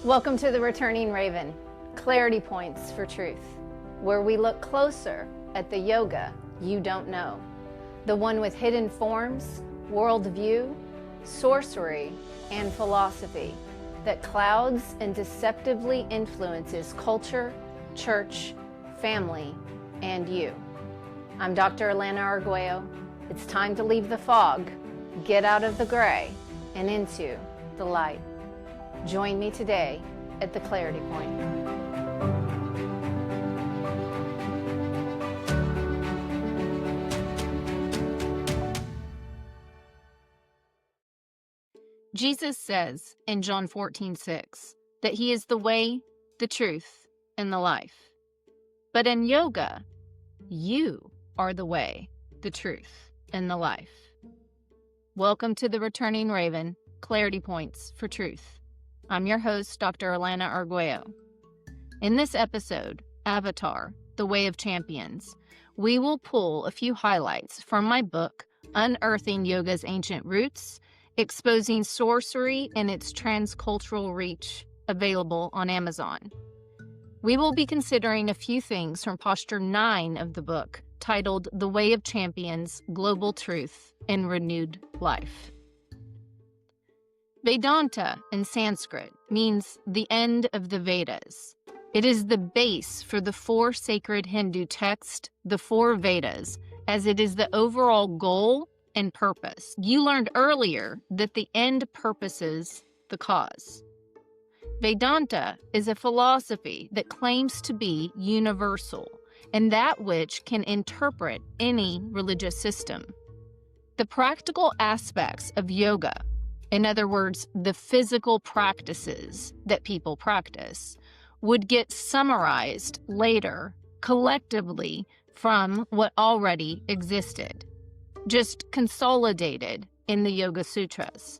Welcome to the Returning Raven, Clarity Points for Truth, where we look closer at the yoga you don't know, the one with hidden forms, worldview, sorcery, and philosophy that clouds and deceptively influences culture, church, family, and you. I'm Dr. Alana Arguello. It's time to leave the fog, get out of the gray, and into the light. Join me today at the Clarity Point. Jesus says in John 14:6 that he is the way, the truth, and the life. But in yoga, you are the way, the truth, and the life. Welcome to the Returning Raven, Clarity Points for Truth. I'm your host, Dr. Alana Arguello. In this episode, Avatar, The Way of Champions, we will pull a few highlights from my book, Unearthing Yoga's Ancient Roots, Exposing Sorcery and Its Transcultural Reach, available on Amazon. We will be considering a few things from posture 9 of the book, titled The Way of Champions, Global Truth, and Renewed Life. Vedanta in Sanskrit means the end of the Vedas. It is the base for the 4 sacred Hindu texts, the 4 Vedas, as it is the overall goal and purpose. You learned earlier that the end purposes the cause. Vedanta is a philosophy that claims to be universal and that which can interpret any religious system. The practical aspects of yoga, in other words, the physical practices that people practice, would get summarized later collectively from what already existed, just consolidated in the Yoga Sutras.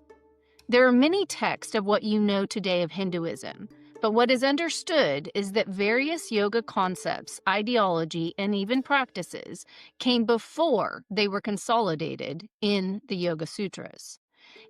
There are many texts of what you know today of Hinduism, but what is understood is that various yoga concepts, ideology, and even practices came before they were consolidated in the Yoga Sutras.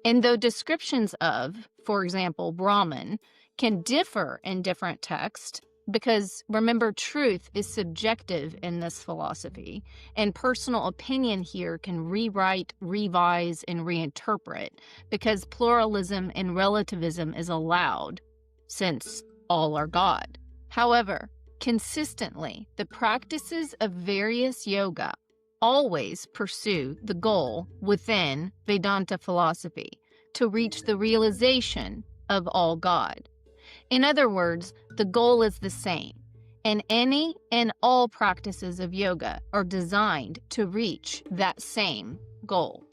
And though descriptions of, for example, Brahman, can differ in different texts, because remember, truth is subjective in this philosophy, and personal opinion here can rewrite, revise, and reinterpret, because pluralism and relativism is allowed, since all are God. However, consistently, the practices of various yoga always pursue the goal within Vedanta philosophy to reach the realization of all God. In other words, the goal is the same, and any and all practices of yoga are designed to reach that same goal.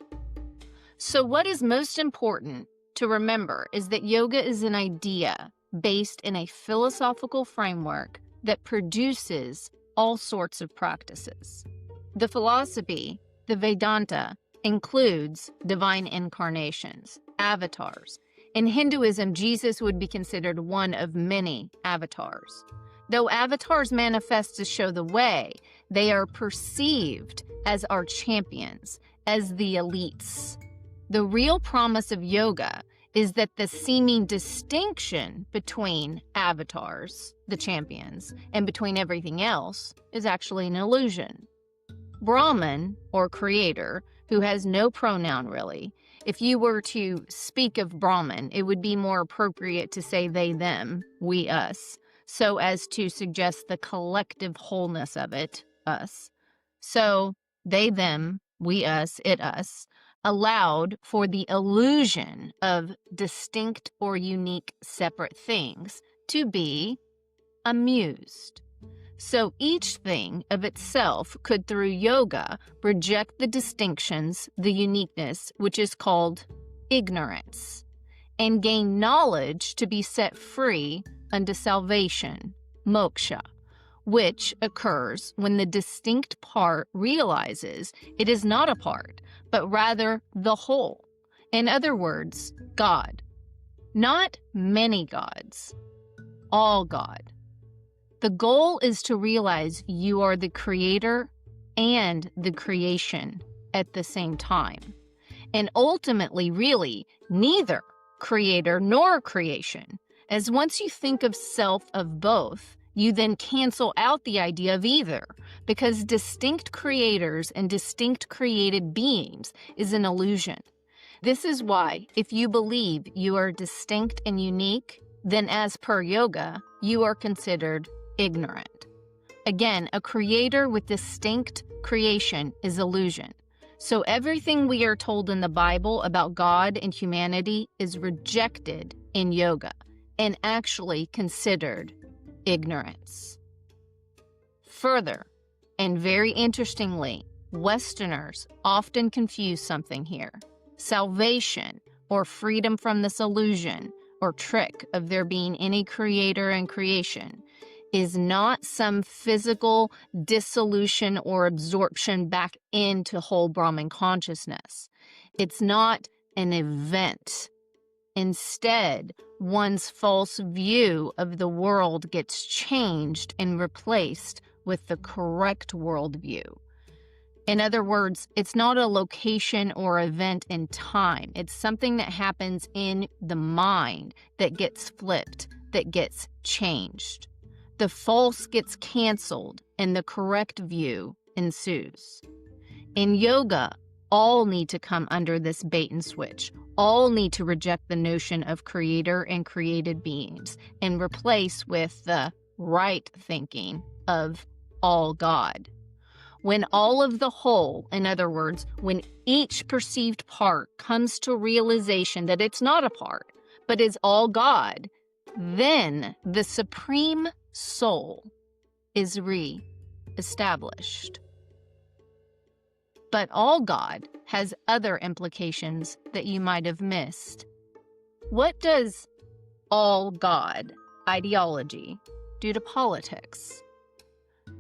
So what is most important to remember is that yoga is an idea based in a philosophical framework that produces all sorts of practices. The philosophy, the Vedanta, includes divine incarnations, avatars. In Hinduism, Jesus would be considered one of many avatars. Though avatars manifest to show the way, they are perceived as our champions, as the elites. The real promise of yoga is that the seeming distinction between avatars, the champions, and between everything else is actually an illusion. Brahman, or creator, who has no pronoun really, if you were to speak of Brahman, it would be more appropriate to say they, them, we, us, so as to suggest the collective wholeness of it, us. So they, them, we, us, it, us, allowed for the illusion of distinct or unique separate things to be amused. So each thing of itself could, through yoga, reject the distinctions, the uniqueness, which is called ignorance, and gain knowledge to be set free unto salvation, moksha, which occurs when the distinct part realizes it is not a part, but rather the whole. In other words, God. Not many gods, all God. The goal is to realize you are the creator and the creation at the same time. And ultimately, really, neither creator nor creation, as once you think of self of both, you then cancel out the idea of either, because distinct creators and distinct created beings is an illusion. This is why, if you believe you are distinct and unique, then as per yoga, you are considered ignorant. Again, a creator with distinct creation is illusion. So everything we are told in the Bible about God and humanity is rejected in yoga and actually considered ignorance. Further, and very interestingly, Westerners often confuse something here. Salvation, or freedom from this illusion or trick of there being any creator and creation, is not some physical dissolution or absorption back into whole Brahman consciousness. It's not an event. Instead, one's false view of the world gets changed and replaced with the correct worldview. In other words, it's not a location or event in time. It's something that happens in the mind that gets flipped, that gets changed. The false gets canceled and the correct view ensues. In yoga, all need to come under this bait and switch. All need to reject the notion of creator and created beings and replace with the right thinking of all God. When all of the whole, in other words, when each perceived part comes to realization that it's not a part, but is all God, then the supreme soul is re-established. But all God has other implications that you might have missed. What does all God ideology do to politics?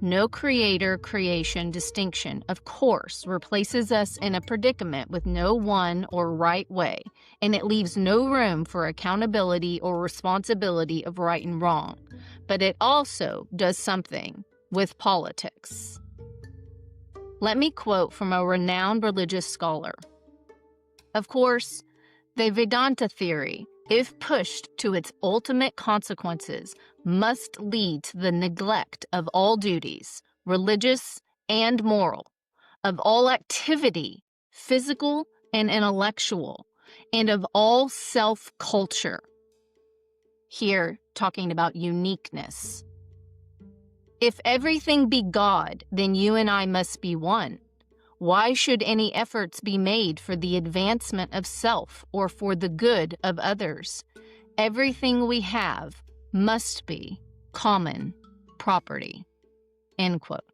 No creator-creation distinction, of course, replaces us in a predicament with no one or right way, and it leaves no room for accountability or responsibility of right and wrong. But it also does something with politics. Let me quote from a renowned religious scholar. Of course, the Vedanta theory, if pushed to its ultimate consequences, must lead to the neglect of all duties, religious and moral, of all activity, physical and intellectual, and of all self-culture. Here, talking about uniqueness. If everything be God, then you and I must be one. Why should any efforts be made for the advancement of self or for the good of others? Everything we have must be common property." End quote.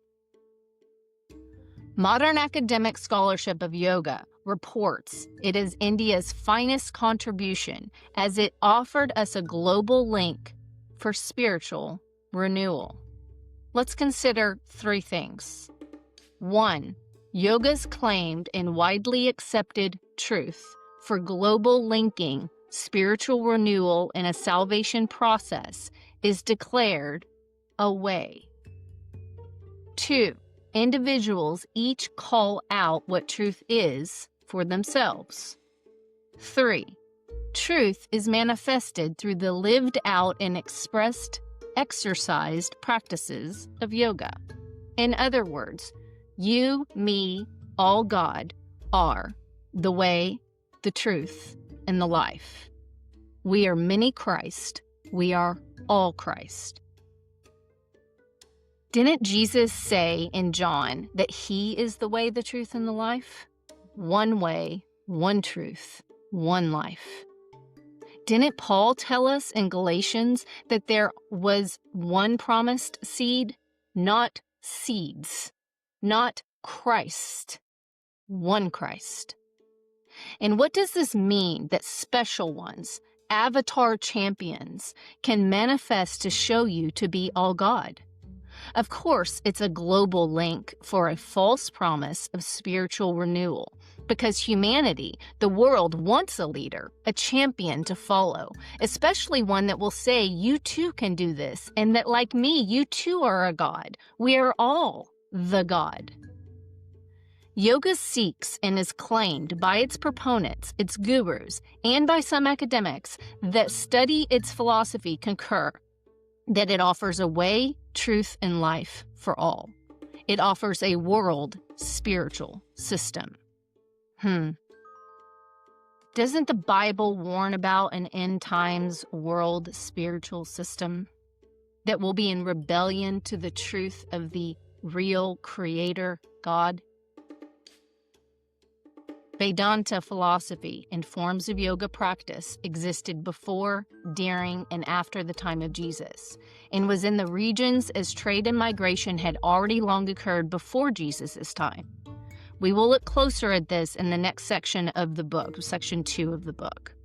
Modern academic scholarship of yoga reports it is India's finest contribution as it offered us a global link for spiritual renewal. Let's consider three things. 1. Yoga's claimed and widely accepted truth for global linking spiritual renewal in a salvation process is declared a way. 2. Individuals each call out what truth is for themselves. 3. Truth is manifested through the lived out and exercised practices of yoga. In other words, you, me, all God are the way, the truth, and the life. We are many Christ. We are all Christ. Didn't Jesus say in John that he is the way, the truth, and the life? One way, one truth, one life. Didn't Paul tell us in Galatians that there was one promised seed? Not seeds. Not Christ. One Christ. And what does this mean that special ones, avatar champions, can manifest to show you to be all God? Of course, it's a global link for a false promise of spiritual renewal, because humanity, the world, wants a leader, a champion to follow, especially one that will say, you too can do this, and that like me, you too are a God. We are all the God. Yoga seeks and is claimed by its proponents, its gurus, and by some academics that study its philosophy concur that it offers a way, truth, and life for all. It offers a world spiritual system. Doesn't the Bible warn about an end times world spiritual system that will be in rebellion to the truth of the real creator, God? Vedanta philosophy and forms of yoga practice existed before, during, and after the time of Jesus, and was in the regions as trade and migration had already long occurred before Jesus' time. We will look closer at this in the next section of the book, section 2 of the book.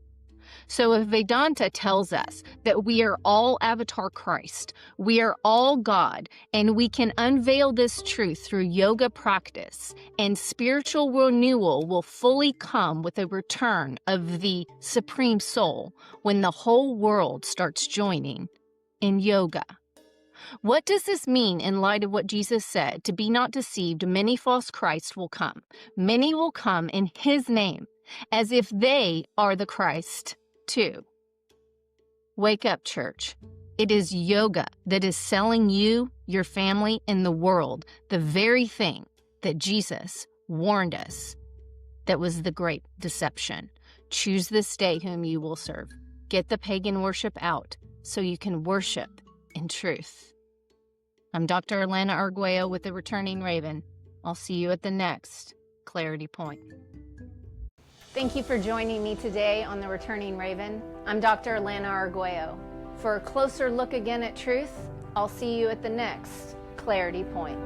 So if Vedanta tells us that we are all Avatar Christ, we are all God, and we can unveil this truth through yoga practice, and spiritual renewal will fully come with a return of the Supreme Soul when the whole world starts joining in yoga. What does this mean in light of what Jesus said? To be not deceived, many false Christs will come. Many will come in his name, as if they are the Christ too. Wake up, church. It is yoga that is selling you, your family, and the world the very thing that Jesus warned us that was the great deception. Choose this day whom you will serve. Get the pagan worship out so you can worship in truth. I'm Dr. Alana Arguello with the Returning Raven. I'll see you at the next Clarity Point. Thank you for joining me today on the Returning Raven. I'm Dr. Alana Arguello. For a closer look again at truth, I'll see you at the next Clarity Point.